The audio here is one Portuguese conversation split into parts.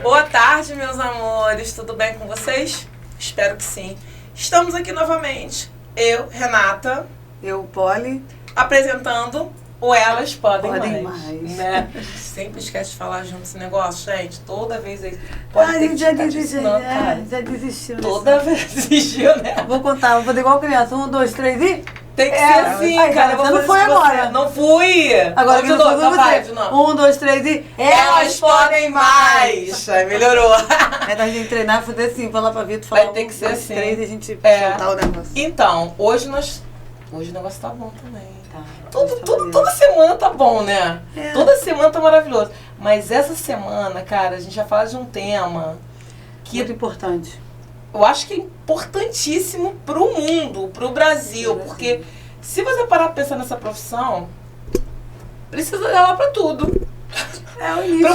Boa tarde, meus amores. Tudo bem com vocês? Espero que sim. Estamos aqui novamente. Eu, Renata. Eu, Polly. Apresentando o Elas Podem Mais. Né? A gente sempre esquece de falar junto esse negócio, gente. Toda vez aí. A gente já desistiu. Já desistiu. Toda vez desistiu, né? Vou contar, vou fazer igual criança. 1, 2, 3 e... Tem que ser assim, aí, cara. Você não foi agora. Não fui. Agora que não foi você. 1, 2, 3 e... Elas podem mais. Aí melhorou. É da gente treinar, fazer assim, falar pra Vitor, falar Vai ter que ser 1, 2, assim. 3 e a gente soltar o negócio. Então, hoje o negócio tá bom também. Tá, Toda semana tá bom, né? É. Toda semana tá maravilhoso. Mas essa semana, cara, a gente já fala de um tema que Muito importante. eu acho que é importantíssimo pro mundo, pro Brasil. Porque se você parar pra pensar nessa profissão, precisa dela pra tudo. É o início.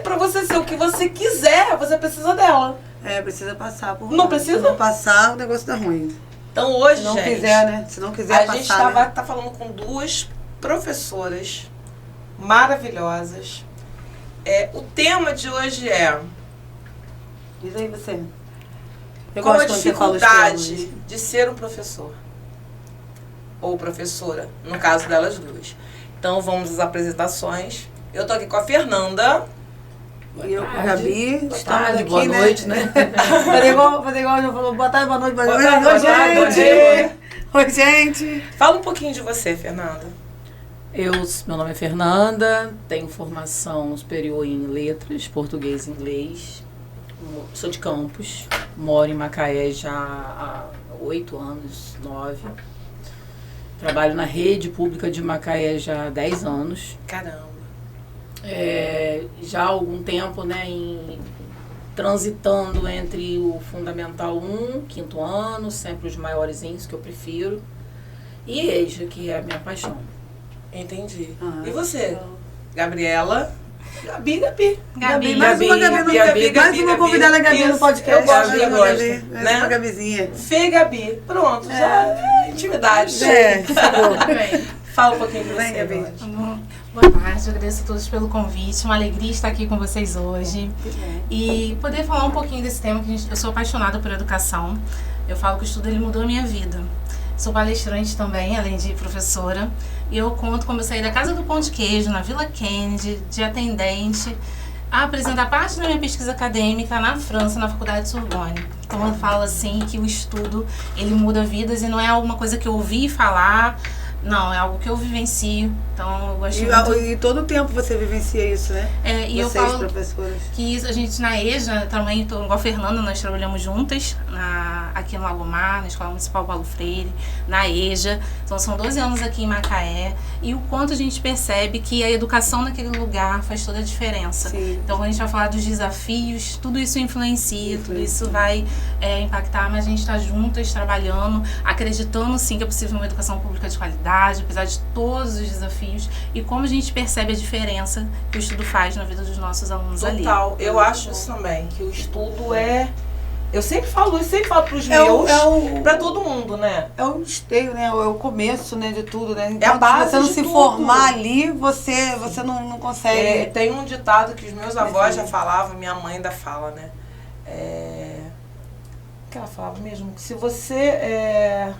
Pra você ser o que você quiser, você precisa dela. É, precisa passar por... Não precisa? Se não passar, o negócio dá ruim. Então hoje, Se não gente, quiser, né? Se não quiser a passar, gente né? tá falando com duas professoras maravilhosas. O tema de hoje é Diz aí você. Eu qual a gosto quando você fala os temas. dificuldade de ser um professor ou professora, no caso delas duas. Então vamos às apresentações. Eu tô aqui com a Fernanda. E eu com a Gabi, estamos tarde, aqui, boa noite, né? Fazer igual já falou, boa tarde, boa noite, boa noite. Boa tarde, bom dia. Oi, gente. Fala um pouquinho de você, Fernanda. Meu nome é Fernanda, tenho formação superior em letras, português e inglês. Sou de Campos, moro em Macaé já há 8 anos, 9. Trabalho na rede pública de Macaé já há 10 anos. Caramba. Já há algum tempo, né, transitando entre o Fundamental 1, 5º ano, sempre os maiorzinhos que eu prefiro, e EJA, que é a minha paixão. Entendi. E você? Gabriela? Gabi. Mais uma Gabi. Mais uma convidada Gabi no podcast. Eu gosto, Mais eu uma gosto. Gabi, mais uma Gabizinha. Fê Gabi. Pronto, já é intimidade. Fala um pouquinho de você, Gabi. agora. Boa tarde, eu agradeço a todos pelo convite, uma alegria estar aqui com vocês hoje e poder falar um pouquinho desse tema que eu sou apaixonada por educação. Eu falo que o estudo ele mudou a minha vida. Sou palestrante também, além de professora, e eu conto como eu saí da Casa do Pão de Queijo, na Vila Kennedy, de atendente, a apresentar parte da minha pesquisa acadêmica na França, na Faculdade de Sorbonne. Então eu falo assim que o estudo ele muda vidas e não é alguma coisa que eu ouvi falar. Não, é algo que eu vivencio, então eu gosto muito. E todo o tempo você vivencia isso, né? E Vocês, eu falo professoras. que isso, a gente na EJA, também, igual a Fernanda, nós trabalhamos juntas aqui no Lagomar, na Escola Municipal Paulo Freire, na EJA. Então são 12 anos aqui em Macaé. E o quanto a gente percebe que a educação naquele lugar faz toda a diferença. Sim. Então quando a gente vai falar dos desafios, tudo isso influencia, tudo isso vai impactar, mas a gente está juntas, trabalhando, acreditando sim que é possível uma educação pública de qualidade, apesar de todos os desafios, e como a gente percebe a diferença que o estudo faz na vida dos nossos alunos ali. Total, eu acho isso também, que o estudo eu sempre falo pros meus, pra todo mundo, né? É o esteio, né? É o começo, né, de tudo, né? É a base se você não de se tudo. Formar ali, você não consegue. Tem um ditado que os meus avós já falavam, minha mãe ainda fala, né? O que ela falava mesmo? Que se você...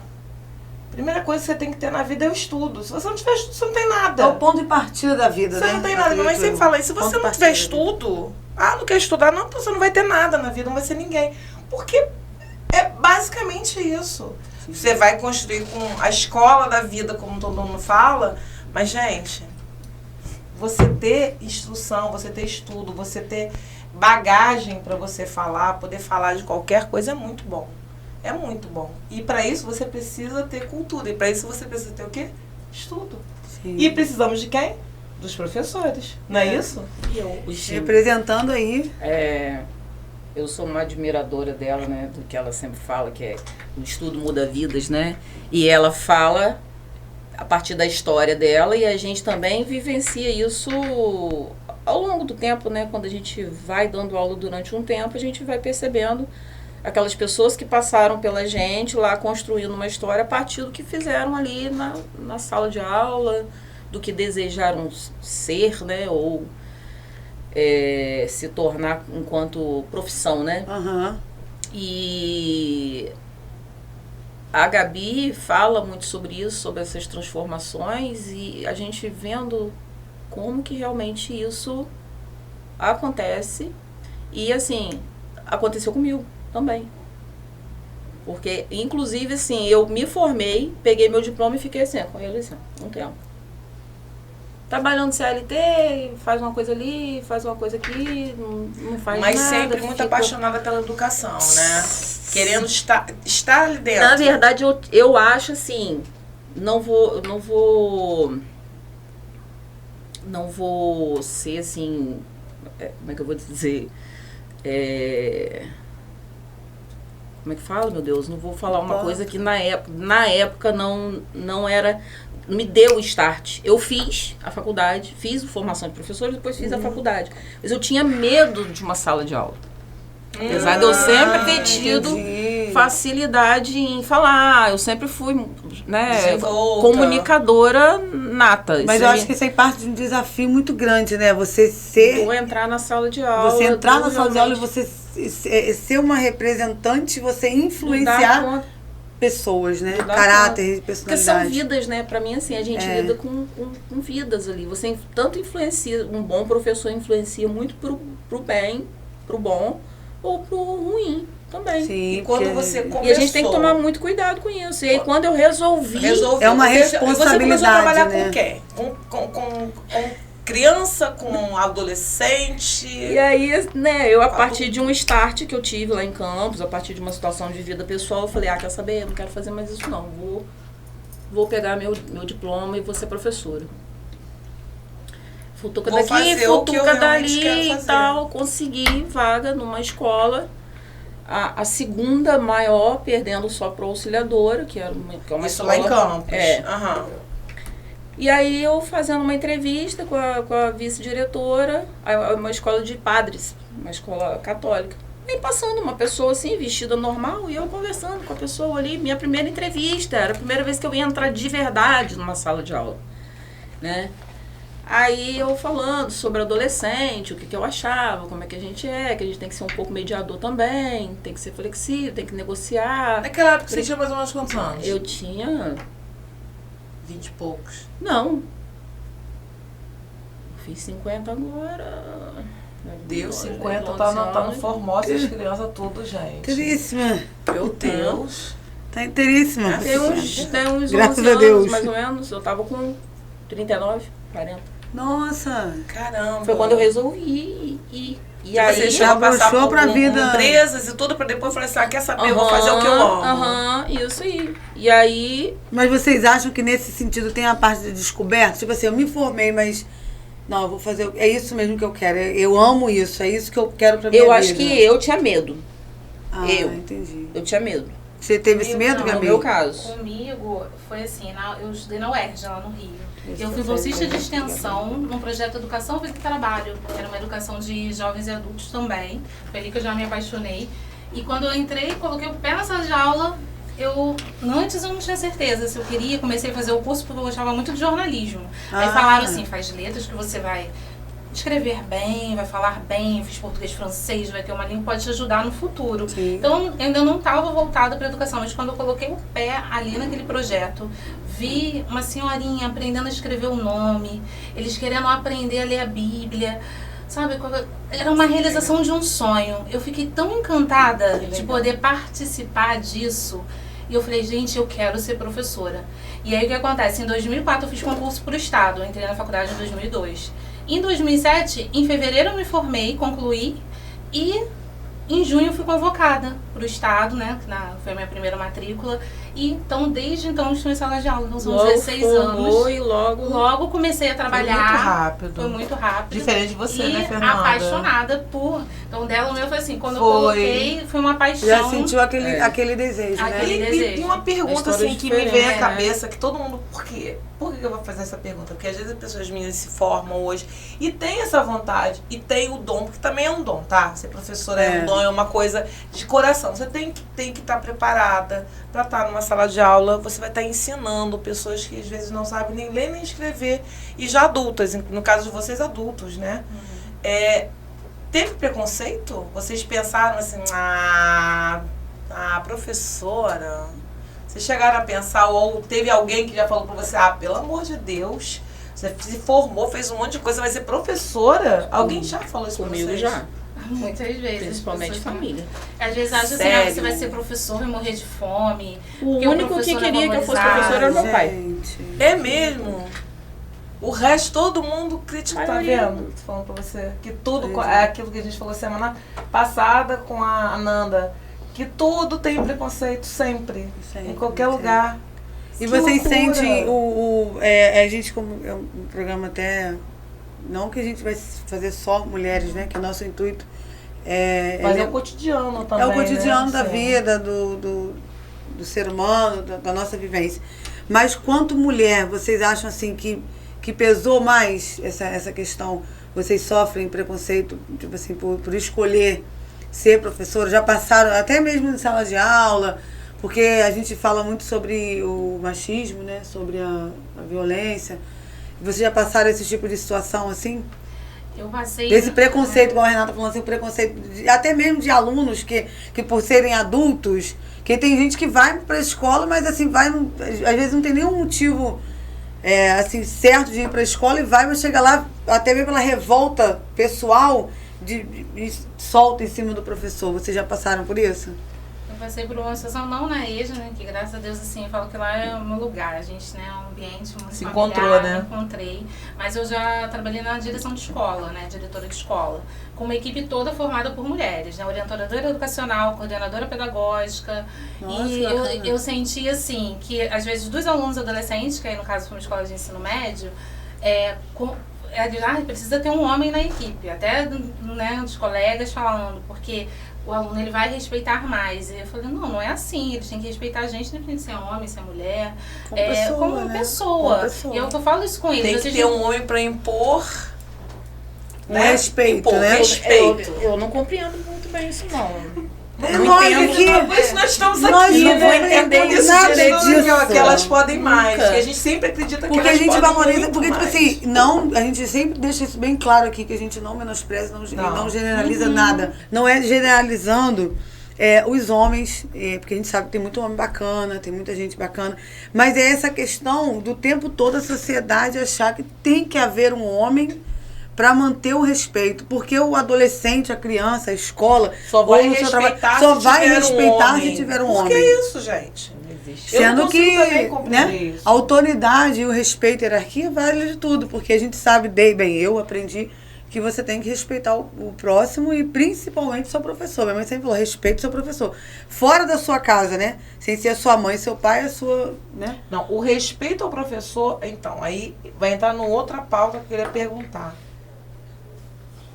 Primeira coisa que você tem que ter na vida é o estudo. Se você não tiver estudo, você não tem nada. É o ponto de partida da vida, Você né? não tem nada. Minha mãe sempre fala isso. Se você não tiver estudo, não quer estudar, não, então você não vai ter nada na vida, não vai ser ninguém. Porque é basicamente isso. Sim. Você vai construir com a escola da vida, como todo mundo fala, mas, gente, você ter instrução, você ter estudo, você ter bagagem para você falar, poder falar de qualquer coisa é muito bom. É muito bom. E para isso você precisa ter cultura. E para isso você precisa ter o quê? Estudo. Sim. E precisamos de quem? Dos professores. Não é isso? Representando aí. Eu sou uma admiradora dela, né? Do que ela sempre fala, que o estudo muda vidas, né? E ela fala a partir da história dela e a gente também vivencia isso ao longo do tempo, né? Quando a gente vai dando aula durante um tempo, a gente vai percebendo aquelas pessoas que passaram pela gente lá construindo uma história a partir do que fizeram ali na sala de aula, do que desejaram ser, né? Ou se tornar enquanto profissão, né? Uhum. E a Gabi fala muito sobre isso, sobre essas transformações, e a gente vendo como que realmente isso acontece. E assim, aconteceu comigo também. Porque, inclusive, assim, eu me formei, peguei meu diploma e fiquei assim, com ele assim, um tempo. Trabalhando CLT, faz uma coisa ali, faz uma coisa aqui, não faz mas nada. Mas sempre muito apaixonada pela educação, né? Querendo estar ali dentro. Na verdade, eu acho assim, não vou ser assim, como é que eu vou dizer? Como é que fala, meu Deus? Não vou falar uma coisa que na época não era... me deu o start. Eu fiz a faculdade, fiz formação de professor, depois fiz a faculdade. Mas eu tinha medo de uma sala de aula. Apesar de eu sempre ter tido facilidade em falar, eu sempre fui, né, comunicadora nata. Mas eu acho que isso aí parte de um desafio muito grande, né? Você entrar na sala de aula. Você entrar na sala de aula e você ser uma representante, você influenciar pessoas, né? Caráter e personalidade. Porque são vidas, né? Pra mim, assim, a gente lida com vidas ali. Você tanto influencia, um bom professor influencia muito pro bem, pro bom, ou pro ruim também. Sim, e quando você começou... E a gente tem que tomar muito cuidado com isso. E aí, quando eu resolvi é uma responsabilidade, você começou a trabalhar, né? Com quem? Com criança, com adolescente? E aí, né, eu a partir de um start que eu tive lá em Campos, a partir de uma situação de vida pessoal, eu falei, quer saber? Eu não quero fazer mais isso não. Vou pegar meu diploma e vou ser professora. Futuca daqui, futuca dali e tal. Consegui vaga numa escola. A segunda maior, perdendo só para auxiliadora, que é uma isso escola... lá em Campos. Uhum. E aí eu fazendo uma entrevista com a vice-diretora, uma escola de padres, uma escola católica. E passando uma pessoa assim, vestida normal, e eu conversando com a pessoa ali, minha primeira entrevista, era a primeira vez que eu ia entrar de verdade numa sala de aula, né? Aí eu falando sobre adolescente, o que eu achava, como é que a gente tem que ser um pouco mediador também, tem que ser flexível, tem que negociar. Naquela época você tinha mais ou menos quantos anos? Eu tinha... 20 e poucos. Não. Eu fiz 50 agora. Deus, 50 tá no Formosa, as crianças tudo, gente. Inteiríssima. Meu Deus. Tá inteiríssima. Tem uns Graças 11 a Deus. anos, mais ou menos. Eu tava com 39, 40. Nossa. Caramba. Foi quando eu resolvi e aí você chegou a passar por vida. empresas e tudo, pra depois falar assim, quer saber, eu vou fazer o que eu amo. Isso aí. E aí... Mas vocês acham que nesse sentido tem a parte de descoberta? Tipo assim, eu me formei, mas... Não, eu vou fazer... É isso mesmo que eu quero. Eu amo isso. É isso que eu quero pra minha vida. Eu acho que eu tinha medo. Entendi. Eu tinha medo. Você teve esse medo, Gabi? No meu caso. Comigo, foi assim, eu estudei na UERJ, lá no Rio. Eu fui bolsista de extensão num projeto de Educação Física e Trabalho. Era uma educação de jovens e adultos também. Foi ali que eu já me apaixonei. E quando eu entrei, coloquei o pé na sala de aula, antes eu não tinha certeza se eu queria. Comecei a fazer o curso porque eu gostava muito de jornalismo. Aí falaram assim, faz letras que você vai escrever bem, vai falar bem, fiz português, francês, vai ter uma língua que pode te ajudar no futuro. Sim. Então, eu ainda não estava voltada para a educação, mas quando eu coloquei o pé ali naquele projeto, vi uma senhorinha aprendendo a escrever o nome, eles querendo aprender a ler a Bíblia, sabe? Era uma realização de um sonho. Eu fiquei tão encantada de poder participar disso. E eu falei, gente, eu quero ser professora. E aí o que acontece? Em 2004 eu fiz concurso para o Estado, eu entrei na faculdade em 2002. Em 2007, em fevereiro eu me formei, concluí, e em junho eu fui convocada para o Estado, né, foi a minha primeira matrícula, e então desde então estou em sala de aula, então são 16 anos. E logo comecei a trabalhar. Foi muito rápido. Foi muito rápido. Diferente de você, e né, Fernanda? Apaixonada por... Então dela, o meu foi assim, quando eu coloquei, foi uma paixão. Já sentiu aquele desejo, né? E uma pergunta assim que me vem à cabeça, que todo mundo... Por quê? Por que eu vou fazer essa pergunta? Porque às vezes as pessoas minhas se formam hoje e tem essa vontade, e tem o dom, porque também é um dom, tá? Ser professora é um dom, é uma coisa de coração. Você tem que estar preparada para estar numa sala de aula. Você vai estar ensinando pessoas que às vezes não sabem nem ler nem escrever, e já adultas, no caso de vocês adultos, né? Teve preconceito? Vocês pensaram assim, professora... Vocês chegaram a pensar, ou teve alguém que já falou pra você, pelo amor de Deus, você se formou, fez um monte de coisa, vai ser professora? Alguém já falou isso comigo pra vocês? já. Muitas vezes. Principalmente família. Às vezes acha assim, você vai ser professor e morrer de fome. O único que queria que eu fosse professora era meu pai. É mesmo? O resto, todo mundo critica, tá vendo? Tô falando pra você. Que tudo, é aquilo que a gente falou semana passada com a Ananda. Que tudo tem preconceito, sempre. Em qualquer lugar. E vocês sentem a gente, como é um programa até... Não que a gente vai fazer só mulheres, né? Que o nosso intuito mas é o cotidiano também. É o cotidiano, né? da vida, do ser humano, da nossa vivência. Mas quanto mulher, vocês acham assim que pesou mais essa questão? Vocês sofrem preconceito, tipo assim, por escolher ser professora? Já passaram, até mesmo em sala de aula, porque a gente fala muito sobre o machismo, né? Sobre a violência. Vocês já passaram esse tipo de situação assim? Eu passei... Desse preconceito, como a Renata falou assim, o preconceito até mesmo de alunos que por serem adultos, que tem gente que vai para a escola, mas assim, às vezes não tem nenhum motivo assim, certo de ir para a escola e mas chega lá, até mesmo pela revolta pessoal, de solta em cima do professor. Vocês já passaram por isso? Eu passei por uma situação, não na EJA, né, que graças a Deus, assim, eu falo que lá é o meu lugar, a gente, né, é um ambiente muito se familiar, encontrou, né? Encontrei, mas eu já trabalhei na direção de escola, né, diretora de escola, com uma equipe toda formada por mulheres, né, orientadora educacional, coordenadora pedagógica. Nossa, e eu senti, assim, que às vezes dos alunos adolescentes, que aí no caso foi uma escola de ensino médio, precisa ter um homem na equipe, até, né, os colegas falando, porque o aluno ele vai respeitar mais. E eu falei, não é assim, eles têm que respeitar a gente, independente se é homem, se é mulher, como uma pessoa. E eu falo isso com eles. Tem que ter um homem para impor respeito, né? Respeito. Eu não compreendo muito bem isso, não. Por isso nós estamos aqui, não vou entender isso direito, que elas podem mais. Que a gente sempre acredita que elas podem mais. Porque a gente valoriza, porque tipo assim, não, a gente sempre deixa isso bem claro aqui, que a gente não menospreza, não generaliza nada. Não é generalizando os homens, porque a gente sabe que tem muito homem bacana, tem muita gente bacana, mas é essa questão do tempo todo a sociedade achar que tem que haver um homem para manter o respeito, porque o adolescente, a criança, a escola, só vai respeitar se tiver um homem. Por que isso, gente? Não existe. Sendo que, né, a autoridade e o respeito, a hierarquia vale de tudo, porque a gente sabe, eu aprendi que você tem que respeitar o próximo e principalmente seu professor. Minha mãe sempre falou, respeite seu professor. Fora da sua casa, né? Sem ser a sua mãe, seu pai, a sua, né? Não, o respeito ao professor, então, aí vai entrar numa outra pauta que eu queria perguntar.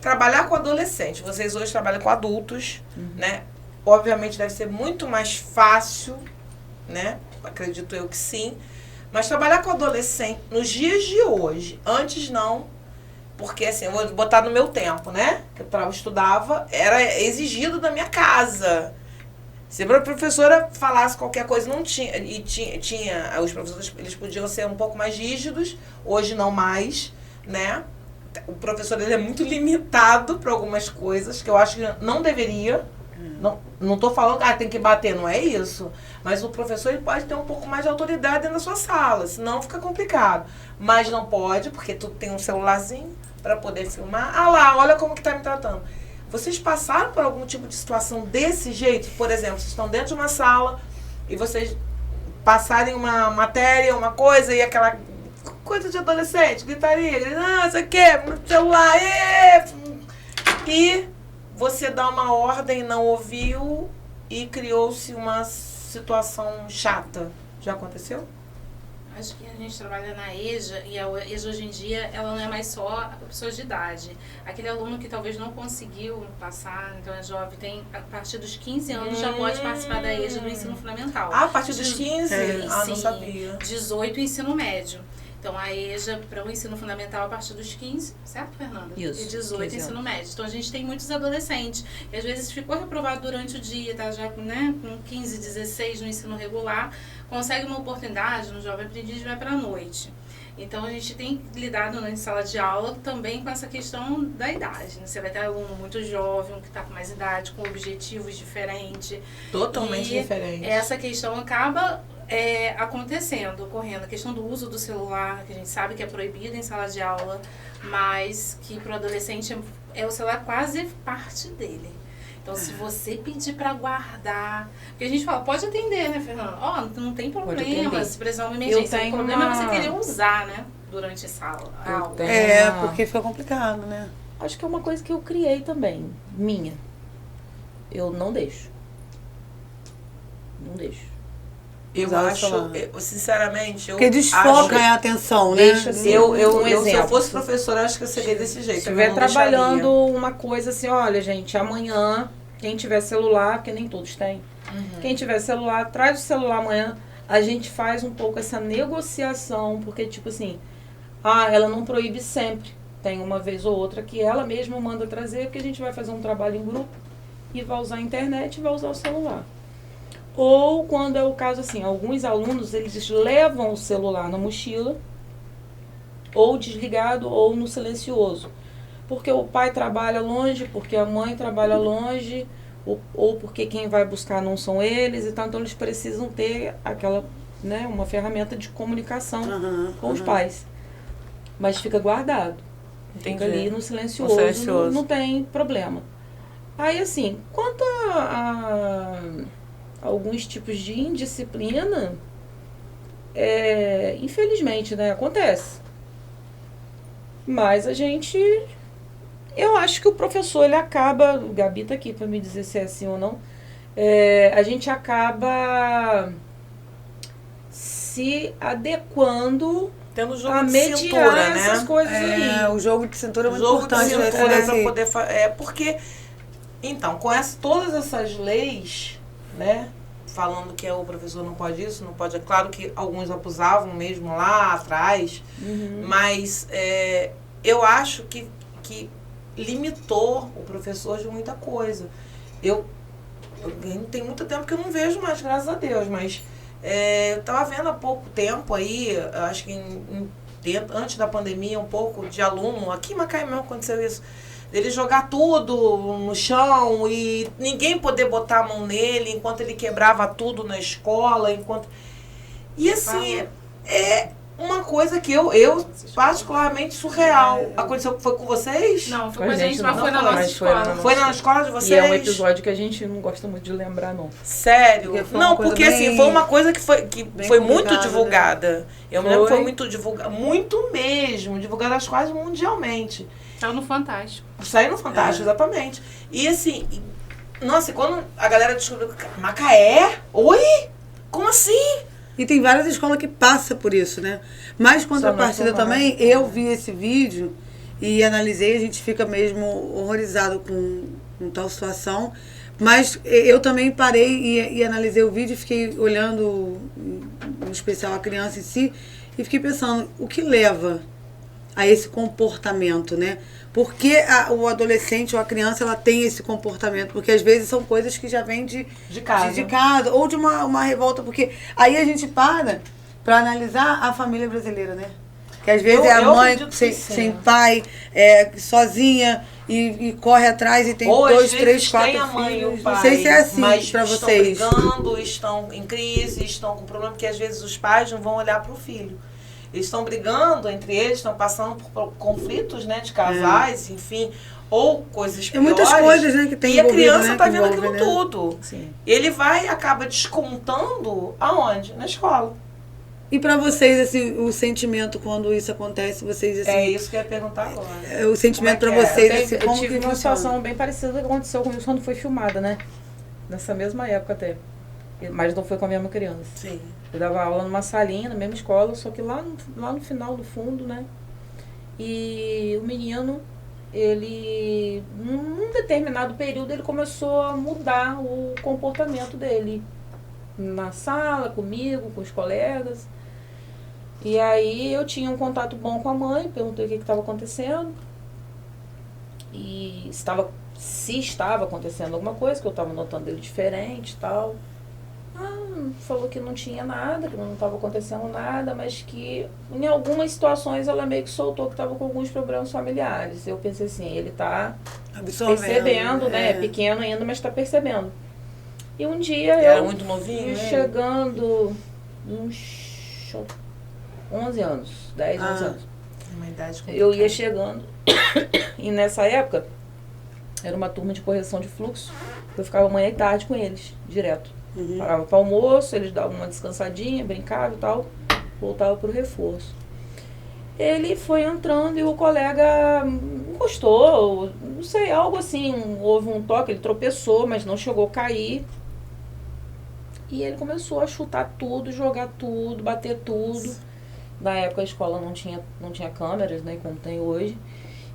Trabalhar com adolescente, vocês hoje trabalham com adultos, né? Obviamente deve ser muito mais fácil, né? Acredito eu que sim. Mas trabalhar com adolescente nos dias de hoje, antes não, porque assim, eu vou botar no meu tempo, né? Que eu estudava, era exigido da minha casa. Se a professora falasse qualquer coisa, não tinha. E tinha os professores, eles podiam ser um pouco mais rígidos, hoje não mais, né? O professor ele é muito limitado para algumas coisas que eu acho que não deveria. Não estou falando que tem que bater, não é isso. Mas o professor ele pode ter um pouco mais de autoridade dentro da sua sala, senão fica complicado. Mas não pode, porque tu tem um celularzinho para poder filmar. Lá, olha como que tá me tratando. Vocês passaram por algum tipo de situação desse jeito? Por exemplo, vocês estão dentro de uma sala e vocês passarem uma matéria, uma coisa, e aquela coisa de adolescente, gritaria, isso aqui, celular, e você dá uma ordem, não ouviu e criou-se uma situação chata. Já aconteceu? Acho que a gente trabalha na EJA, e a EJA hoje em dia, ela não é mais só pessoas de idade. Aquele aluno que talvez não conseguiu passar, então é jovem, a partir dos 15 anos já pode participar da EJA do ensino fundamental. A partir dos 15? Sim, não sabia. 18 ensino médio. Então, a EJA para o ensino fundamental a partir dos 15, certo, Fernanda? Isso. E 18 ensino médio. Então, a gente tem muitos adolescentes que às vezes ficou reprovado durante o dia, tá já, né, com 15, 16 no ensino regular, consegue uma oportunidade no Jovem Aprendiz e vai para a noite. Então a gente tem lidado na sala de aula também com essa questão da idade. Né? Você vai ter aluno muito jovem, que está com mais idade, com objetivos diferentes. Totalmente diferente. Essa questão acaba ocorrendo. A questão do uso do celular, que a gente sabe que é proibido em sala de aula, mas que para o adolescente o celular quase parte dele. Então, se você pedir para guardar... Porque a gente fala, pode atender, né, Fernanda? Não tem problema, se precisar uma emergência. O problema é você querer usar, né, durante a aula. Porque fica complicado, né? Acho que é uma coisa que eu criei também, minha. Eu não deixo. Não deixo. Eu acho, sinceramente... Porque desfoca a atenção, né? Deixa assim, se eu fosse professora, acho que eu seria desse jeito. Se estiver trabalhando uma coisa assim, olha, gente, amanhã, quem tiver celular, porque nem todos têm, quem tiver celular, traz o celular amanhã, a gente faz um pouco essa negociação, porque, tipo assim, ela não proíbe sempre. Tem uma vez ou outra que ela mesma manda trazer, porque a gente vai fazer um trabalho em grupo e vai usar a internet e vai usar o celular. Ou quando é o caso assim, alguns alunos, eles levam o celular na mochila, ou desligado, ou no silencioso. Porque o pai trabalha longe, porque a mãe trabalha longe, ou porque quem vai buscar não são eles, então eles precisam ter aquela, né, uma ferramenta de comunicação com os pais. Mas fica guardado. Fica ali no silencioso, não tem problema. Aí assim, quanto a alguns tipos de indisciplina, infelizmente, né, acontece. Mas eu acho que o professor, ele acaba, o Gabi tá aqui para me dizer se é assim ou não, a gente acaba se adequando tendo jogo a de mediar cintura, né? essas coisas aí. O jogo de cintura é muito jogo importante. De cintura para poder porque, então, com todas essas leis, né, falando que o professor não pode isso, não pode... É claro que alguns abusavam mesmo lá atrás, mas eu acho que limitou o professor de muita coisa. Eu tem muito tempo que eu não vejo mais, graças a Deus, mas eu estava vendo há pouco tempo aí, acho que antes da pandemia, um pouco de aluno, aqui em Macaé mesmo aconteceu isso, dele jogar tudo no chão e ninguém poder botar a mão nele enquanto ele quebrava tudo na escola, E assim, é uma coisa que eu particularmente surreal. Aconteceu, foi com vocês? Não, foi com a gente, mas foi na nossa escola. Foi na escola de vocês? E é um episódio que a gente não gosta muito de lembrar, não. Sério? Não, porque assim, foi uma coisa que foi muito divulgada. Né? Eu me lembro que foi muito divulgada, muito mesmo, divulgada quase mundialmente. Saiu no Fantástico. Saiu no Fantástico, exatamente. E assim, nossa, quando a galera descobriu que Macaé? Oi? Como assim? E tem várias escolas que passam por isso, né? Mas contrapartida também, eu vi esse vídeo e analisei, a gente fica mesmo horrorizado com tal situação. Mas eu também parei e analisei o vídeo e fiquei olhando, em especial a criança em si, e fiquei pensando, o que leva a esse comportamento, né? Por que o adolescente ou a criança ela tem esse comportamento? Porque às vezes são coisas que já vêm de casa ou de uma revolta, porque aí a gente para analisar a família brasileira, né? Que às vezes é a mãe sem pai, sozinha e corre atrás e tem ou 2, 3, 4 tem a mãe filhos. E o pai, não sei se é assim para vocês. Estão brigando, estão em crise, estão com problema, porque às vezes os pais não vão olhar para o filho. Eles estão brigando entre eles, estão passando por conflitos, né, de casais, enfim, ou coisas piores. Muitas coisas, né, que tem. E a criança está vendo envolve, aquilo tudo. Sim. Ele vai e acaba descontando aonde? Na escola. E para vocês, assim, o sentimento quando isso acontece, vocês, assim... É isso que eu ia perguntar agora. O sentimento para vocês, assim, eu como tive que uma funciona? situação bem parecida que aconteceu comigo quando foi filmada, né? Nessa mesma época até. Mas não foi com a mesma criança. Sim. Eu dava aula numa salinha, na mesma escola, só que lá no final, no fundo, né? E o menino, ele, num determinado período, ele começou a mudar o comportamento dele. Na sala, comigo, com os colegas. E aí eu tinha um contato bom com a mãe, perguntei o que estava acontecendo. E se estava acontecendo alguma coisa, que eu estava notando ele diferente e tal. Falou que não tinha nada, que não estava acontecendo nada, mas que em algumas situações ela meio que soltou que estava com alguns problemas familiares. Eu pensei assim, ele está percebendo, né? É pequeno ainda, mas está percebendo. E um dia era muito novinho, ia chegando uns 11 anos, 10, 11 anos. Uma idade complicada. Eu ia chegando e nessa época era uma turma de correção de fluxo. Eu ficava manhã e tarde com eles, direto. Parava para almoço, eles davam uma descansadinha, brincavam e tal, voltava para o reforço. Ele foi entrando e o colega encostou, não sei, algo assim, houve um toque, ele tropeçou, mas não chegou a cair. E ele começou a chutar tudo, jogar tudo, bater tudo. Na época a escola não tinha câmeras, né, como tem hoje.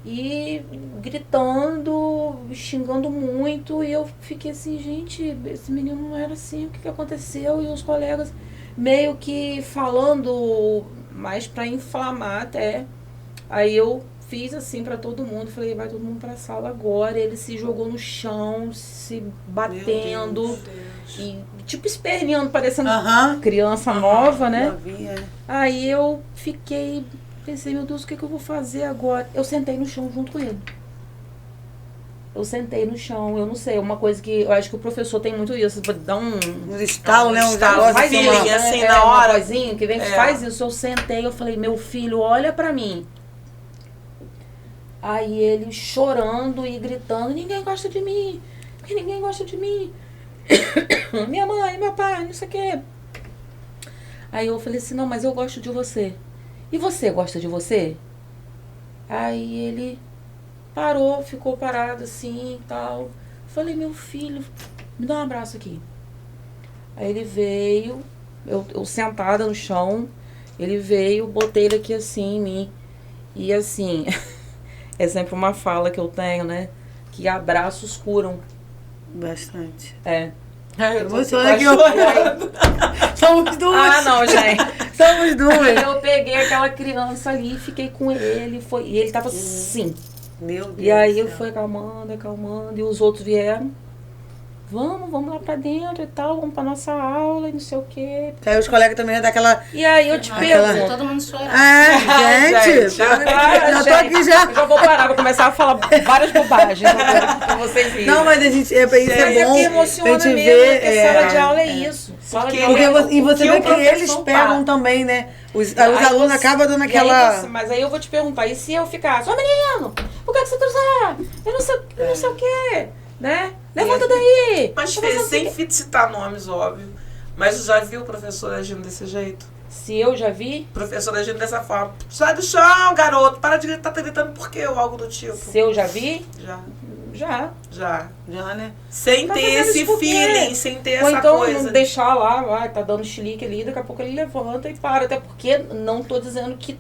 E gritando, xingando muito, e eu fiquei assim, gente, esse menino não era assim, o que aconteceu? E os colegas meio que falando, mais pra inflamar até. Aí eu fiz assim pra todo mundo, falei, vai todo mundo pra sala agora. Ele se jogou no chão, se batendo, e tipo esperneando, parecendo criança nova, né? Novinha. Aí eu fiquei... Pensei, meu Deus, o que eu vou fazer agora? Eu sentei no chão junto com ele. Eu sentei no chão, eu não sei, uma coisa que eu acho que o professor tem muito isso, dá um estalo, né? Um estalo, faz feeling, assim, na hora. Uma coisinha que vem, faz isso. Eu sentei, eu falei, meu filho, olha pra mim. Aí ele chorando e gritando, ninguém gosta de mim, ninguém gosta de mim. Minha mãe, meu pai, não sei o quê. Aí eu falei assim, não, mas eu gosto de você. E você gosta de você? Aí ele parou, ficou parado assim e tal. Falei, meu filho, me dá um abraço aqui. Aí ele veio, eu sentada no chão, ele veio, botei ele aqui assim em mim. E assim, é sempre uma fala que eu tenho, né? Que abraços curam. Bastante. É. Emociona aqui, somos duas. Ah, não, gente. Somos duas. Eu peguei aquela criança ali, fiquei com ele, e ele tava assim. Meu Deus. E aí eu fui acalmando, e os outros vieram. Vamos lá pra dentro e tal, vamos pra nossa aula e não sei o quê. Aí os colegas também iam dar aquela... E aí eu te pergunto. Todo mundo chorando. Gente, já tô aqui já. Eu já vou parar, vou começar a falar várias bobagens pra vocês verem. Não, mas a gente, isso é bom. Mas emociona a gente mesmo, ver, porque sala de aula é isso. Sala de aula e você vê que eles pegam também, né? Os alunos acabam dando aquela... Mas aí eu vou te perguntar, e se eu ficar, ô menino, por que você trouxe? Eu não sei o quê, né? Levanta daí! Mas Fê, sem citar nomes, óbvio. Mas você já viu o professor agindo desse jeito? Se eu já vi? O professor agindo dessa forma. Sai do chão, garoto. Para de gritar, tá gritando por quê? Ou algo do tipo. Se eu já vi? Já. Já, né? Sem ter esse feeling, sem ter ou essa então, coisa. Não deixar lá, tá dando chilique ali, daqui a pouco ele levanta e para. Até porque não tô dizendo que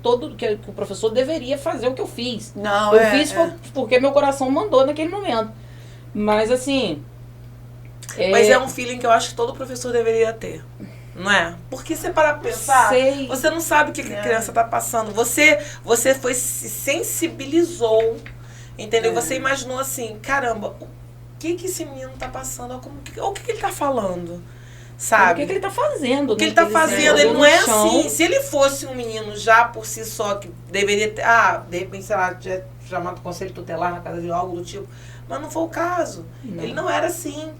o professor deveria fazer o que eu fiz. Não, eu fiz porque meu coração mandou naquele momento. Mas assim... Mas é um feeling que eu acho que todo professor deveria ter. Não é? Porque você para pensar, você não sabe o que a criança tá passando. Você se sensibilizou, entendeu? Você imaginou assim, caramba, o que esse menino tá passando? O que ele tá falando? Sabe? O que ele tá fazendo? O que ele tá fazendo, ele não é assim. Se ele fosse um menino já por si só, que deveria ter, de repente, sei lá, chamado conselho tutelar na casa de algo do tipo. Mas não foi o caso. Não. Ele não era assim.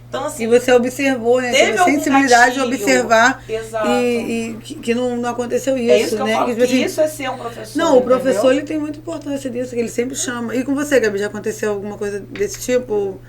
Então, assim, e você observou, né? Teve a sensibilidade de observar e que não aconteceu isso. É isso que né? eu falo, que isso é ser um professor. Não, o professor ele tem muita importância disso, que ele sempre chama. E com você, Gabi, já aconteceu alguma coisa desse tipo?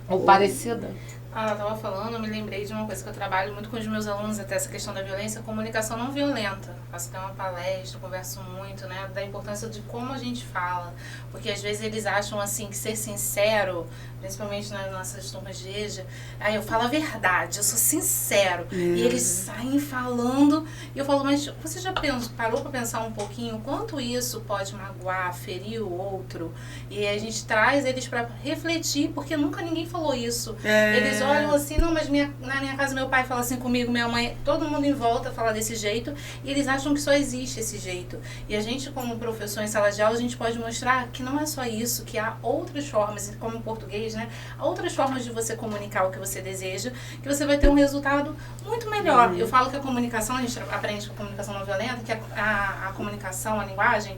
Ou parecida? Ela estava falando, eu me lembrei de uma coisa que eu trabalho muito com os meus alunos, até essa questão da violência, comunicação não violenta. Faço até uma palestra, converso muito, né, da importância de como a gente fala. Porque às vezes eles acham assim que ser sincero, principalmente nas nossas turmas de EJA, aí eu falo a verdade, eu sou sincero. E eles saem falando, e eu falo, mas você já parou para pensar um pouquinho o quanto isso pode magoar, ferir o outro? E a gente traz eles para refletir, porque nunca ninguém falou isso. Eles eles olham assim, não, mas na minha casa meu pai fala assim comigo, minha mãe, todo mundo em volta fala desse jeito, e eles acham que só existe esse jeito. E a gente, como professor em sala de aula, a gente pode mostrar que não é só isso, que há outras formas, como em português, né? Há outras formas de você comunicar o que você deseja, que você vai ter um resultado muito melhor. Eu falo que a comunicação, a gente aprende com a comunicação não violenta, que a comunicação, a linguagem,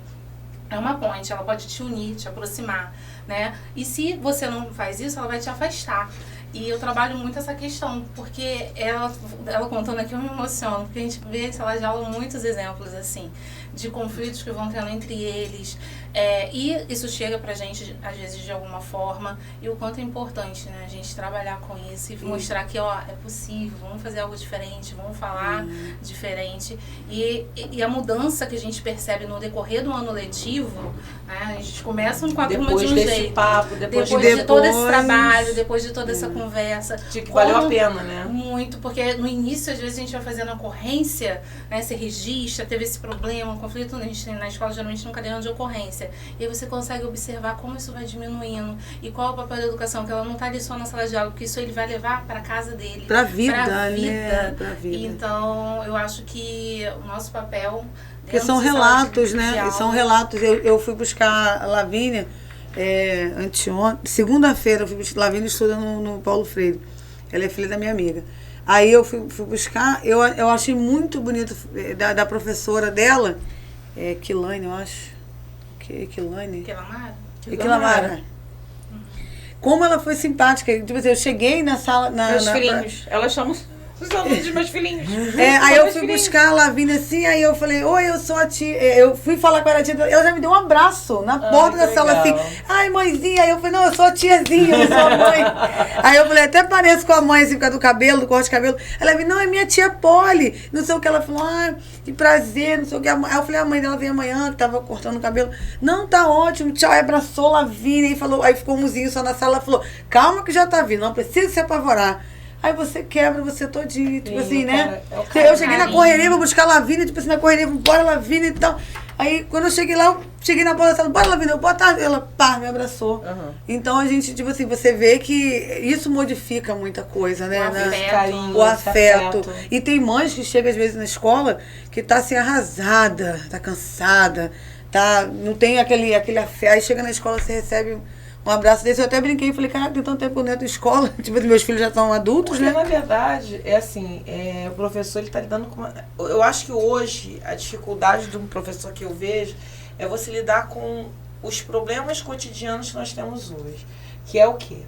é uma ponte, ela pode te unir, te aproximar, né? E se você não faz isso, ela vai te afastar. E eu trabalho muito essa questão, porque ela contando aqui eu me emociono, porque a gente vê em sala de aula muitos exemplos, assim, de conflitos que vão tendo entre eles, e isso chega pra gente, às vezes, de alguma forma, e o quanto é importante, né, a gente trabalhar com isso e mostrar que, ó, é possível, vamos fazer algo diferente, vamos falar diferente, e a mudança que a gente percebe no decorrer do ano letivo, né, a gente começa com a turma de um jeito, papo, depois de todo esse trabalho, depois de toda essa conversa. De que valeu a pena, né? Muito, porque no início, às vezes, a gente vai fazendo a ocorrência, né? Você registra, teve esse problema, um conflito, a gente, na escola geralmente nunca deu de ocorrência. E aí você consegue observar como isso vai diminuindo e qual é o papel da educação, que ela não está ali só na sala de aula, porque isso ele vai levar para casa dele. Pra vida, pra vida. né? Pra vida. Então, eu acho que o nosso papel... Porque são relatos, né? São relatos. Eu fui buscar a Lavínia anteontem, segunda-feira, eu fui buscar. Lavínia estuda no Paulo Freire. Ela é filha da minha amiga. Aí eu fui buscar, eu achei muito bonito da professora dela, Quilane, eu acho. Quilane? Quilamara. Como ela foi simpática. Tipo assim, eu cheguei na sala... Meus filhinhos. Ela chama os alunos de meus filhinhos. Aí eu fui buscar a Lavínia assim, aí eu falei, oi, eu sou a tia. Eu fui falar com a tia, ela já me deu um abraço na porta da sala assim. Ai, mãezinha. Aí eu falei, não, eu sou a tiazinha, eu sou a mãe. Aí eu falei, até pareço com a mãe, assim, por causa do cabelo, do corte de cabelo. Ela me não, é minha tia Polly. Não sei o que. Ela falou, que prazer, não sei o que. Aí eu falei, a mãe dela veio amanhã, que tava cortando o cabelo. Não, tá ótimo, tchau. Aí abraçou a Lavínia e falou, aí ficou um muzinho só na sala, ela falou, calma que já tá vindo, não precisa se apavorar. Aí você quebra, você todinho, tipo assim, né? Eu cheguei na correria, vou buscar a Lavínia, tipo assim, na correria, bora Lavínia e tal. Aí, quando eu cheguei lá, eu cheguei na porta da sala, bora Lavínia, boa tarde. Ela, me abraçou. Então, a gente, tipo assim, você vê que isso modifica muita coisa, né? O afeto. E tem mães que chegam, às vezes, na escola, que tá assim, arrasada, tá cansada, não tem aquele afeto. Aí chega na escola, você recebe um abraço desse. Eu até brinquei e falei, cara, tem tanto tempo que eu não entro na escola. Tipo, meus filhos já estão adultos, porque, né? na verdade, o professor, ele tá lidando com eu acho que hoje, a dificuldade de um professor que eu vejo é você lidar com os problemas cotidianos que nós temos hoje. Que é o quê?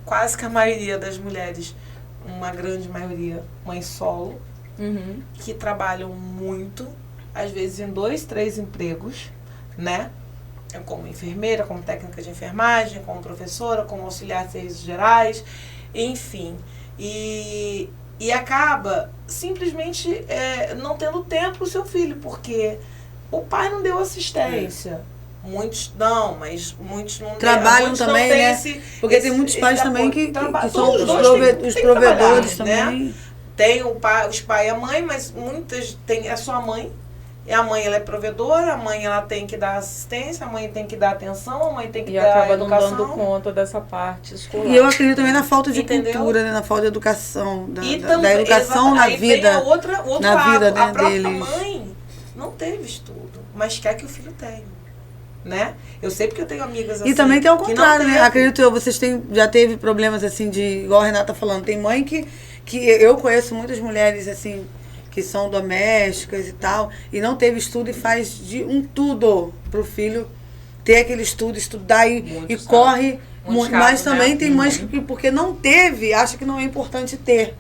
Quase que a maioria das mulheres, uma grande maioria, mãe solo, que trabalham muito, às vezes em 2, 3 empregos, né? Como enfermeira, como técnica de enfermagem, como professora, como auxiliar de serviços gerais, enfim. E acaba simplesmente não tendo tempo para o seu filho, porque o pai não deu assistência. Muitos não, mas muitos não trabalham muitos também, não né? Porque tem muitos pais também que são os provedores também. Né? Tem os pais e a mãe, mas muitas tem a sua mãe. E a mãe, ela é provedora, a mãe, ela tem que dar assistência, a mãe tem que dar atenção, a mãe tem que dar educação. E acaba não dando conta dessa parte escolar. E eu acredito também na falta de cultura, né? Na falta de educação, da educação na vida, na vida a própria deles. Mãe não teve estudo, mas quer que o filho tenha, né? Eu sei porque eu tenho amigas assim. E também tem ao contrário, né? Acredito eu, vocês já teve problemas assim igual a Renata tá falando, tem mãe que eu conheço muitas mulheres assim, que são domésticas e tal, e não teve estudo e faz de tudo pro filho ter aquele estudo, estudar e corre muito. Mas também tem mães que, porque não teve, acha que não é importante ter.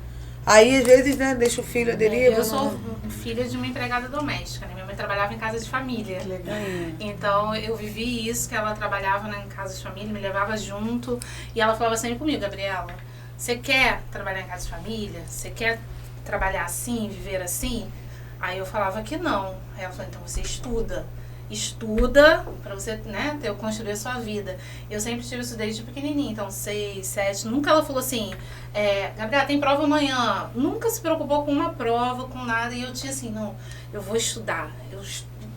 Aí, às vezes, né, deixa o filho deriva. Eu sou filha de uma empregada doméstica, né? Minha mãe trabalhava em casa de família. Que legal. Então, eu vivi isso, que ela trabalhava em casa de família, me levava junto, e ela falava sempre comigo, Gabriela, você quer trabalhar em casa de família? Você quer trabalhar assim, viver assim? Aí eu falava que não. Aí ela falou, então você estuda para você, né, construir a sua vida. Eu sempre tive isso desde pequenininha, então 6, 7, nunca ela falou assim, Gabriela, tem prova amanhã. Nunca se preocupou com uma prova, com nada, e eu tinha assim, não, eu vou estudar.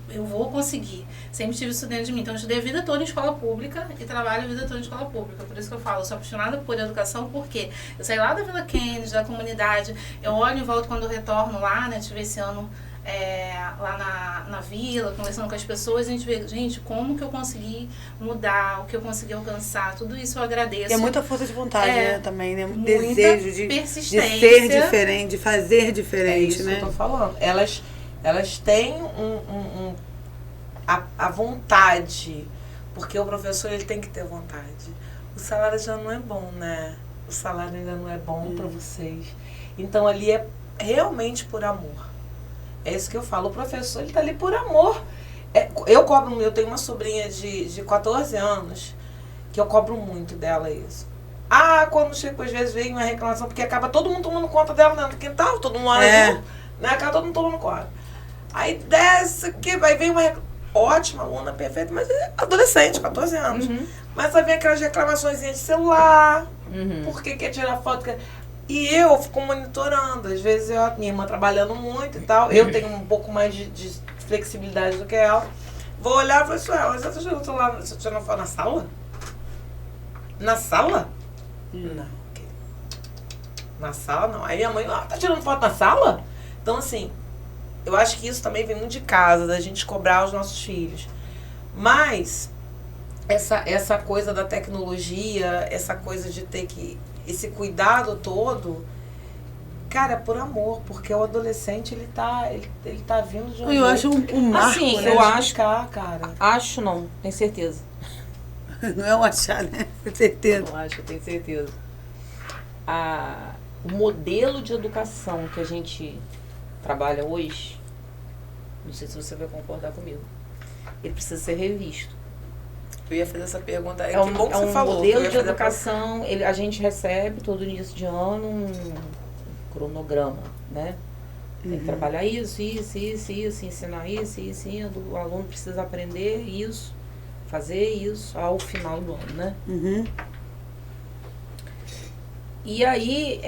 eu vou conseguir. Sempre tive isso dentro de mim. Então, eu estudei a vida toda em escola pública e trabalho a vida toda em escola pública. Por isso que eu falo, eu sou apaixonada por educação, porque eu saí lá da Vila Kennedy, da comunidade, eu olho em volta quando eu retorno lá, né? Tive esse ano lá na vila, conversando com as pessoas, a gente vê, gente, como que eu consegui mudar, o que eu consegui alcançar, tudo isso eu agradeço. É muita força de vontade, né, também, né? Muita Desejo de persistência. ser diferente, de fazer diferente, isso né? que eu tô falando. Elas têm a vontade, porque o professor ele tem que ter vontade. O salário já não é bom, né? O salário ainda não é bom para vocês. Então ali é realmente por amor. É isso que eu falo. O professor ele tá ali por amor. Eu tenho uma sobrinha de 14 anos que eu cobro muito dela isso. Quando chega, às vezes vem uma reclamação, porque acaba todo mundo tomando conta dela dentro do quintal, todo mundo junto, né? Acaba todo mundo tomando conta. Aí desce, vai vem uma ótima aluna, perfeita, mas é adolescente, 14 anos. Mas aí vem aquelas reclamações de celular, porque quer tirar foto. E eu fico monitorando. Às vezes minha irmã trabalhando muito e tal, eu tenho um pouco mais de flexibilidade do que ela. Vou olhar e falar assim, você tá tirando o celular, você tá tirando foto na sala? Na sala? Não. Na sala não. Aí minha mãe, tá tirando foto na sala? Então assim, eu acho que isso também vem muito de casa, da gente cobrar os nossos filhos. Mas essa coisa da tecnologia, essa coisa de ter esse cuidado todo, cara, é por amor, porque o adolescente, ele tá vindo de um Eu acho um marco, assim, né? eu acho, cara. Acho não, tenho certeza. Não é um achar, né? Com certeza. Eu acho, eu tenho certeza. O modelo de educação que a gente trabalha hoje, não sei se você vai concordar comigo, ele precisa ser revisto. Eu ia fazer essa pergunta. Que bom que você falou. Modelo de educação, a gente recebe todo início de ano um cronograma, né? Tem que trabalhar isso, ensinar isso, o aluno precisa aprender isso, fazer isso ao final do ano, né? E aí,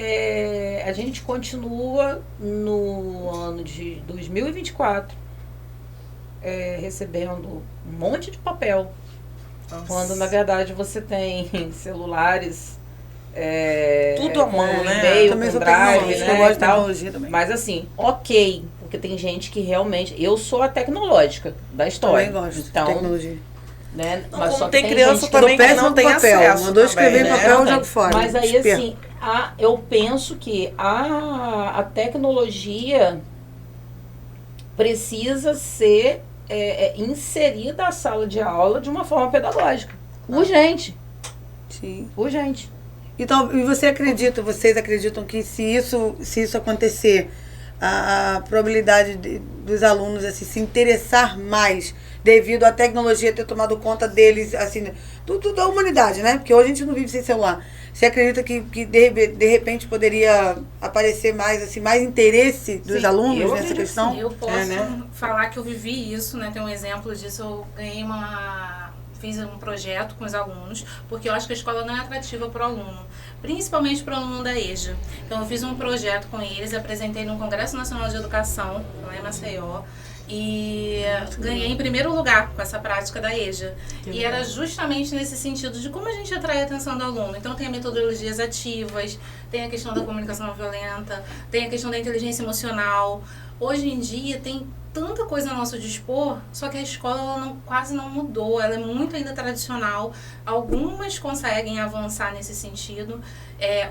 a gente continua no ano de 2024 recebendo um monte de papel. Nossa. Quando, na verdade, você tem celulares... tudo à mão, né? E-mail, também com drive, né? né? Eu gosto de tecnologia também. Mas assim, ok. Porque tem gente que realmente... Eu sou a tecnológica da história. Também gosto então, de tecnologia. Né? Não, mas só tem que criança gente também que não tem papel. acesso. Mandou escrever em papel, eu jogo fora. Mas aí, Espero. assim, eu penso que a tecnologia precisa ser inserida à sala de aula de uma forma pedagógica. Urgente. Sim. Urgente. Então, e vocês acreditam que se isso acontecer, a probabilidade dos alunos assim, se interessar mais devido à tecnologia ter tomado conta deles, assim, da humanidade, né? Porque hoje a gente não vive sem celular. Você acredita que de repente poderia aparecer mais, assim, mais interesse dos alunos nessa questão? Sim, eu posso falar que eu vivi isso, né? Tem um exemplo disso, eu ganhei fiz um projeto com os alunos, porque eu acho que a escola não é atrativa para o aluno, principalmente para o aluno da EJA. Então, eu fiz um projeto com eles, apresentei no Congresso Nacional de Educação, lá em Maceió, e ganhei em primeiro lugar com essa prática da EJA. E era justamente nesse sentido de como a gente atrai a atenção do aluno. Então, tem metodologias ativas, tem a questão da comunicação não violenta, tem a questão da inteligência emocional. Hoje em dia, tem tanta coisa a nosso dispor, só que a escola ela quase não mudou, ela é muito ainda tradicional. Algumas conseguem avançar nesse sentido.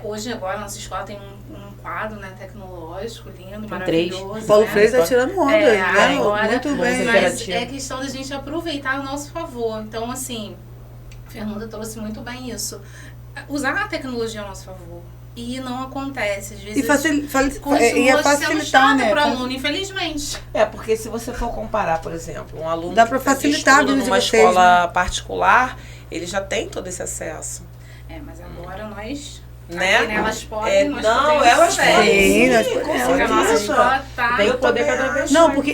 Hoje, agora, a nossa escola tem um quadro, né, tecnológico, lindo, maravilhoso. Paulo né? Freire está tirando onda, né? Agora, muito bem. Mas é questão da gente aproveitar a nosso favor. Então, assim, a Fernanda trouxe muito bem isso. Usar a tecnologia a nosso favor. E não acontece, às vezes. Ia facilitar, né? Para o aluno, infelizmente. Porque se você for comparar, por exemplo, um aluno dá para facilitar que estuda numa escola particular, ele já tem todo esse acesso. Mas agora nós... Né? Aqui, né? Elas podem, nós não, elas podem. A nossa escola tá... Tem que poder cada vez não, porque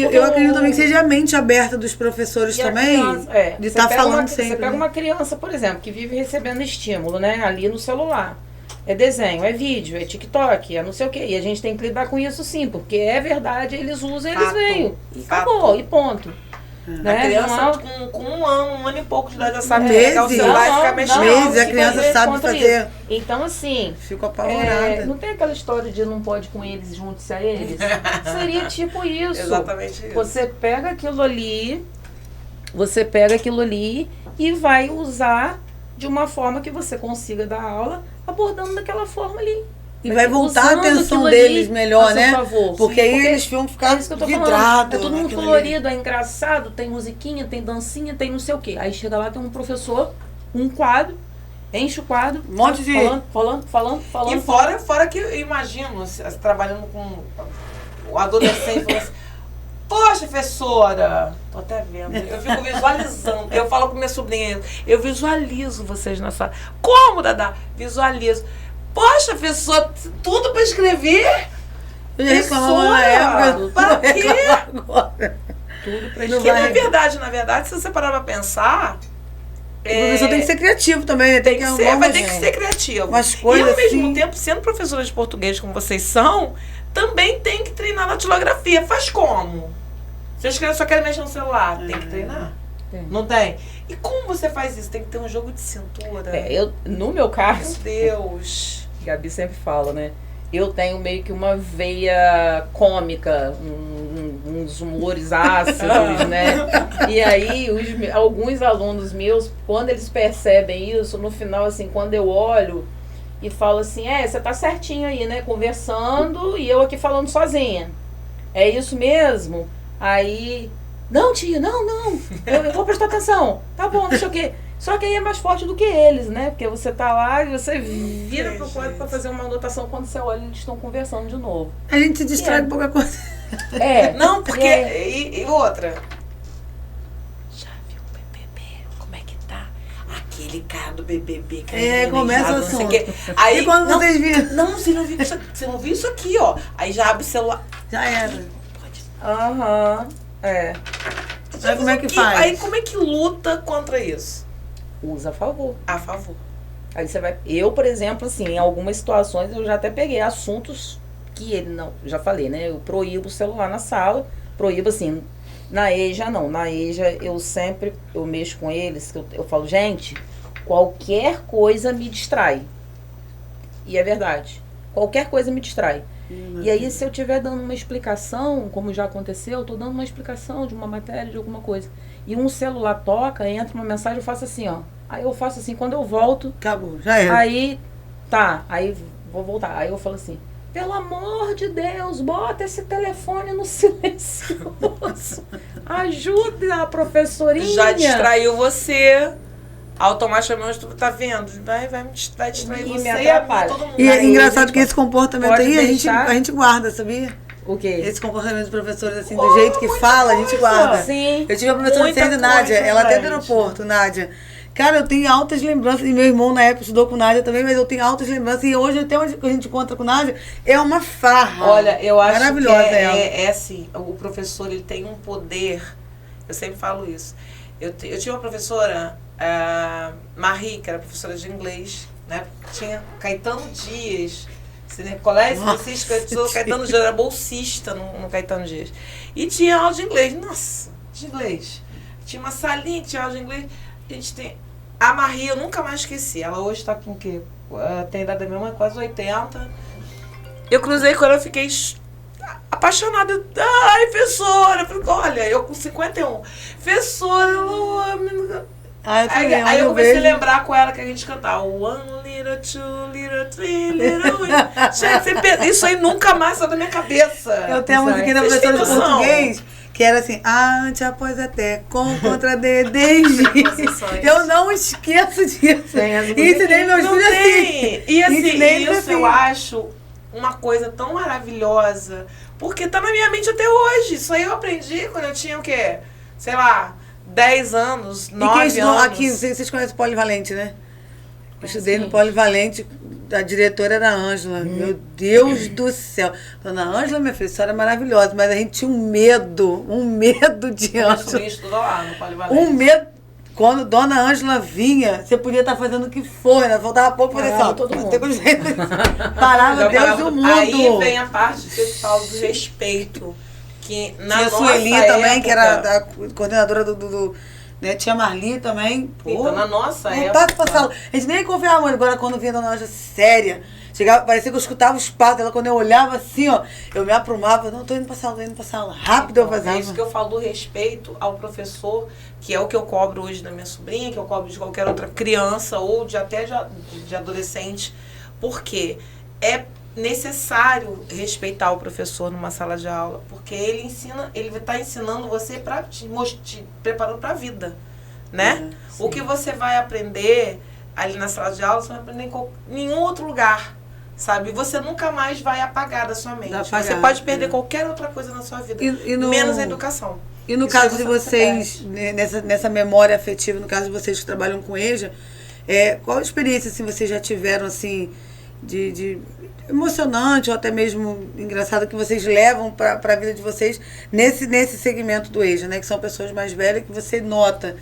eu acredito também que seja a mente aberta dos professores também, de estar falando sempre. Você pega uma criança, por exemplo, que vive recebendo estímulo, né? Ali no celular. É desenho, é vídeo, é TikTok, é não sei o quê. E a gente tem que lidar com isso sim, porque é verdade, eles usam, eles veem. E acabou, e ponto. Né? A criança com um ano e pouco de idade já sabe pegar o celular e ficar mexendo. Meses, a criança sabe fazer. Isso. Então, assim... Fico apavorada. Não tem aquela história de não pode com eles, junte-se a eles? Seria tipo isso. Exatamente isso. Você pega aquilo ali e vai usar de uma forma que você consiga dar aula, abordando daquela forma ali. E vai voltar a atenção deles melhor, né? Favor. Porque aí eles vão ficar vidrados. É todo mundo colorido, é engraçado, tem musiquinha, tem dancinha, tem não sei o quê. Aí chega lá, tem um professor, um quadro, enche o quadro, um monte de... falando. E fora que eu imagino, trabalhando com o adolescente, falando assim, poxa, professora, tô até vendo, eu fico visualizando, eu falo com minha sobrinha, eu visualizo vocês na sala. Como, Dadá? Visualizo. Poxa, professora, tudo pra escrever? Eu já reclamava na época. Para quê? Agora. Tudo pra Porque na verdade, se você parar pra pensar... O professor tem que ser criativo também, né? Tem que ser criativo. Umas coisas e ao mesmo assim... tempo, sendo professora de português como vocês são, também tem que treinar datilografia. Faz como? Se as crianças só querem mexer no celular, tem que treinar. Tem. Não tem? E como você faz isso? Tem que ter um jogo de cintura. No meu caso... Meu Deus... Gabi sempre fala, né? Eu tenho meio que uma veia cômica, uns humores ácidos, né? E aí, alguns alunos meus, quando eles percebem isso, no final, assim, quando eu olho e falo assim, você tá certinho aí, né? Conversando e eu aqui falando sozinha. É isso mesmo? Aí, não, tia, não. Eu vou prestar atenção. Tá bom, não sei o quê. Só que aí é mais forte do que eles, né? Porque você tá lá e você vira pro quadro pra fazer uma anotação. Quando você olha, eles estão conversando de novo. A gente se distrai com pouca coisa. Não, porque... E outra... Já viu o BBB? Como é que tá? Aquele cara do BBB... começa o assunto. Aí, e quando vocês viram? Não, você não viu isso aqui, ó. Aí já abre o celular. Já era. Aí como é que faz? Aí como é que luta contra isso? Usa a favor. A favor. Aí você vai... Eu, por exemplo, assim, em algumas situações eu já até peguei assuntos que ele não... Já falei, né? Eu proíbo o celular na sala. Proíbo, assim... Na EJA, não. Na EJA, eu mexo com eles. Eu falo, gente, qualquer coisa me distrai. E é verdade. Qualquer coisa me distrai. E aí, se eu estiver dando uma explicação, como já aconteceu, eu tô dando uma explicação de uma matéria, de alguma coisa. E um celular toca, entra uma mensagem, eu faço assim, ó. Aí eu faço assim, quando eu volto... Acabou, já era. Aí vou voltar. Aí eu falo assim, pelo amor de Deus, bota esse telefone no silencioso. Ajuda a professorinha. Já distraiu você. Automaticamente tu tá vendo, vai distrair E você me e atrapalha. todo mundo. E é engraçado que esse comportamento pode aí deixar... a gente guarda, sabia? O quê? Esse comportamento dos professores, assim, do jeito que fala, a gente guarda. Sim. Eu tive uma professora de ciência, Nádia, ela até do aeroporto, Nádia. Cara, eu tenho altas lembranças, e meu irmão na época estudou com Nádia também, mas eu tenho altas lembranças, e hoje até onde a gente encontra com Nádia, é uma farra. Olha, eu acho maravilhosa que ela. é assim, o professor, ele tem um poder, eu sempre falo isso. Eu tinha uma professora, Marie, que era professora de inglês, né? Tinha Caetano Dias, colégio Francisco Caetano Dias, era bolsista no Caetano Dias. E tinha aula de inglês, nossa, de inglês. Tinha uma salinha que tinha aula de inglês. A gente tem... A Marie, eu nunca mais esqueci. Ela hoje tá com o quê? Tem a idade da minha mãe, quase 80. Eu cruzei com ela, eu fiquei apaixonada. Ai, professora. Eu falei, olha, eu com 51. Professora, aí eu comecei a lembrar com ela que a gente cantava One little, two little, three little. Gente, isso aí nunca mais saiu da minha cabeça. Eu tenho uma musiquinha da professora de português que era assim, ante, após, até, com, contra, desde. Eu não esqueço disso. E ensinei meus filhos assim. E assim, isso eu acho uma coisa tão maravilhosa, porque tá na minha mente até hoje. Isso aí eu aprendi quando eu tinha o quê? Sei lá, 10 anos, 9 anos. Aqui, vocês conhecem o Polivalente, né? Eu estudei no Polivalente, a diretora era a Ângela. Meu Deus do céu. Dona Ângela, minha filha, a senhora é maravilhosa, mas a gente tinha um medo de Ângela. Estudou lá no Polivalente. Um medo. Quando Dona Ângela vinha, você podia estar fazendo o que for, né? Faltava pouco para fazer todo mundo. Parava Deus do mundo. Aí vem a parte que eu falo do respeito. que na Tinha a nossa Sueli época, também, que era da coordenadora do né? Tinha a Marli também. Pô, então, na nossa vontade de época... passar. A gente nem confiava muito. Agora, quando vinha da loja séria, chegava, parecia que eu escutava os passos dela. Quando eu olhava assim, ó, eu me aprumava. Não, tô indo pra sala, tô indo pra sala. Rápido eu fazia. É isso que eu falo do respeito ao professor, que é o que eu cobro hoje da minha sobrinha, que eu cobro de qualquer outra criança ou de adolescente. Porque é necessário respeitar o professor numa sala de aula, porque ele está ensinando você para te preparando para a vida, né? O que você vai aprender ali na sala de aula, você não vai aprender em nenhum outro lugar, sabe? Você nunca mais vai apagar da sua mente. Você pode perder qualquer outra coisa na sua vida, menos a educação. E no caso de vocês, nessa memória afetiva, no caso de vocês que trabalham com EJA, qual experiência assim, vocês já tiveram assim de emocionante ou até mesmo engraçado que vocês levam para a vida de vocês nesse segmento do EJA, né? Que são pessoas mais velhas que você nota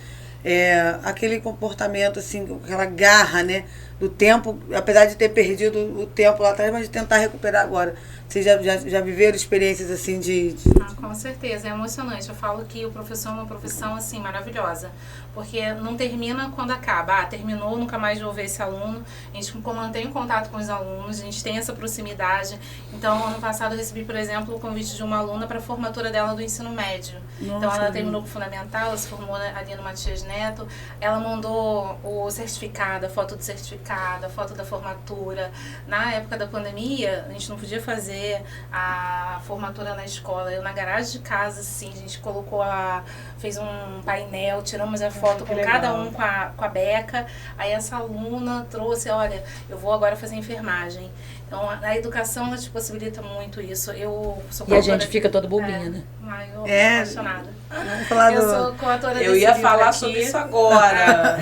aquele comportamento, assim, aquela garra, né? Do tempo, apesar de ter perdido o tempo lá atrás, mas de tentar recuperar agora. Vocês já viveram experiências assim com certeza, é emocionante. Eu falo que o professor é uma profissão assim maravilhosa, porque não termina quando acaba. Terminou, nunca mais vou ver esse aluno. A gente mantém contato com os alunos, a gente tem essa proximidade. Então, ano passado eu recebi, por exemplo, o convite de uma aluna para a formatura dela do ensino médio. Nossa, então, ela terminou com o fundamental, ela se formou ali no Matias Neto. Ela mandou o certificado, a foto do certificado, a foto da formatura. Na época da pandemia, a gente não podia fazer a formatura na escola. Eu, na garagem de casa, assim, a gente fez um painel, tiramos a foto com cada um com a beca. Aí essa aluna trouxe, olha, eu vou agora fazer enfermagem. Então, a educação, ela te possibilita muito isso. Eu sou e a gente fica toda bobinha, né? Eu sou apaixonada. Eu sou coautora desse livro. Eu ia falar aqui. sobre isso agora.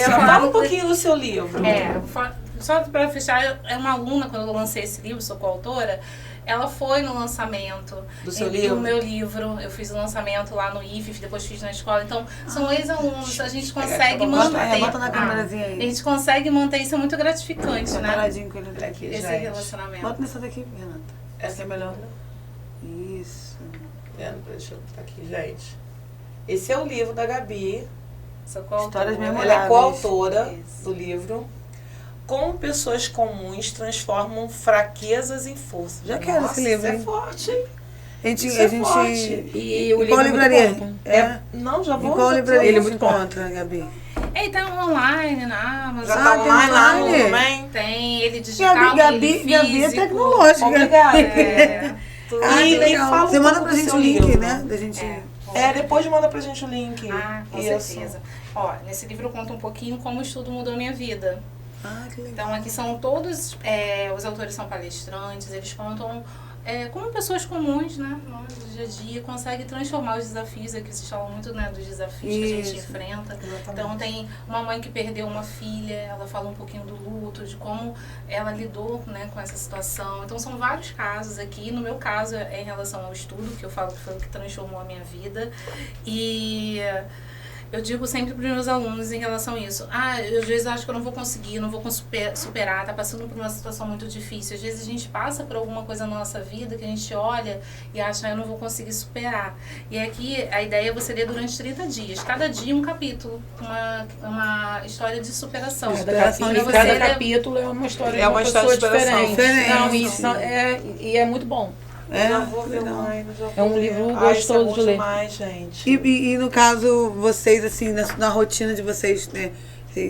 Fala um pouquinho do seu livro. Só para fechar, é uma aluna, quando eu lancei esse livro, sou coautora, ela foi no lançamento do seu livro? Do meu livro. Eu fiz o lançamento lá no IFEF, depois fiz na escola. Então, são ex-alunos, a gente consegue manter. Bota na câmerazinha aí. A gente consegue manter, isso é muito gratificante, né? Paradinho com ele aqui, esse relacionamento. Bota nessa daqui, Renata. Essa é melhor. Isso. Deixa eu botar aqui, gente. Esse é o livro da Gabi. Sou coautora. Histórias memoráveis. Ela é coautora do livro. Como pessoas comuns transformam fraquezas em forças. Já quero esse livro. Isso é forte, hein? A gente forte. E o qual livro livraria? Não, já vou. Em qual livraria ele você encontra, Gabi? Ele tá online na Amazon. Já tá online lá também? Tem ele digital, Gabi é tecnológica. Obrigada. Legal. Você manda pra gente o link, né? Da gente... depois manda pra gente o link. Com certeza. Ó, nesse livro eu conto um pouquinho como o estudo mudou a minha vida. Que legal. Então aqui são todos, os autores são palestrantes, eles contam como pessoas comuns, né, no dia a dia, conseguem transformar os desafios, aqui se falam muito, né, dos desafios que a gente enfrenta. Exatamente. Então tem uma mãe que perdeu uma filha, ela fala um pouquinho do luto, de como ela lidou, né, com essa situação. Então são vários casos aqui, no meu caso é em relação ao estudo, que eu falo que foi o que transformou a minha vida. E eu digo sempre para os meus alunos em relação a isso. Eu às vezes acho que eu não vou conseguir, não vou superar, tá passando por uma situação muito difícil. Às vezes a gente passa por alguma coisa na nossa vida que a gente olha e acha, eu não vou conseguir superar. E aqui a ideia é você ler durante 30 dias. Cada dia um capítulo, uma história de superação. Cada capítulo é uma história de uma pessoa diferente. Não, isso e é muito bom. Já vou ver online. É um livro gostoso de ler. Demais, gente. E no caso, vocês, assim, na rotina de vocês, né?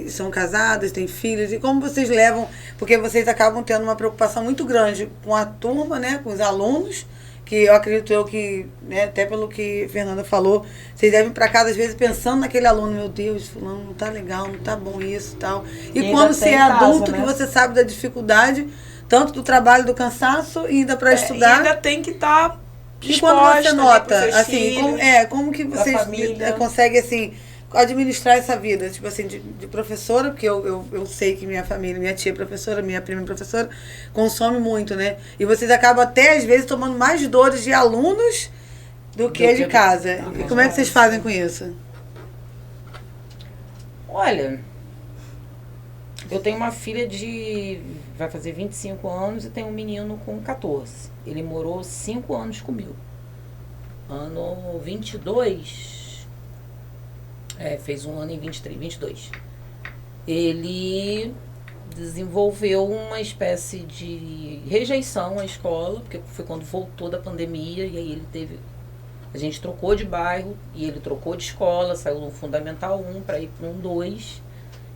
São casadas, têm filhos, e como vocês levam, porque vocês acabam tendo uma preocupação muito grande com a turma, né? Com os alunos, que eu acredito que, né, até pelo que a Fernanda falou, vocês devem ir para casa, às vezes, pensando naquele aluno, meu Deus, fulano não tá legal, não tá bom isso e tal. E quando você é adulto, né? Que você sabe da dificuldade, tanto do trabalho, do cansaço, e ainda para estudar. E ainda tem que estar disposta. E quando você nota, assim, como que vocês conseguem, assim, administrar essa vida, tipo assim, de professora, porque eu sei que minha família, minha tia é professora, minha prima é professora, consome muito, né? E vocês acabam até, às vezes, tomando mais dores de alunos do que de casa. E como é que vocês fazem com isso? Olha, eu tenho uma filha vai fazer 25 anos e tenho um menino com 14. Ele morou 5 anos comigo. ano 22, fez um ano em 23, 22. Ele desenvolveu uma espécie de rejeição à escola, porque foi quando voltou da pandemia, e aí a gente trocou de bairro, e ele trocou de escola, saiu do Fundamental 1 para ir para um 2.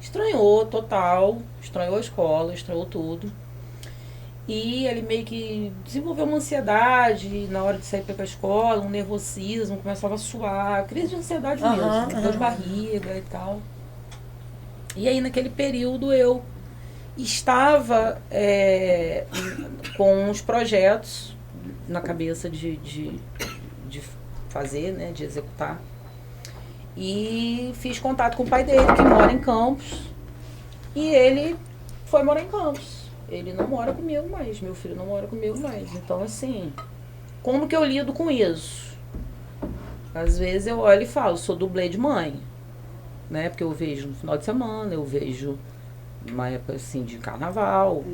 Estranhou total, estranhou a escola, estranhou tudo. E ele meio que desenvolveu uma ansiedade na hora de sair para a escola, um nervosismo, começava a suar, crise de ansiedade mesmo, dor de barriga e tal. E aí naquele período eu estava com uns projetos na cabeça de fazer, né, de executar. E fiz contato com o pai dele, que mora em Campos. E ele foi morar em Campos. Ele não mora comigo mais, meu filho não mora comigo mais. Então, assim, como que eu lido com isso? Às vezes eu olho e falo, sou dublê de mãe. Né? Porque eu vejo no final de semana, eu vejo numa época assim de carnaval.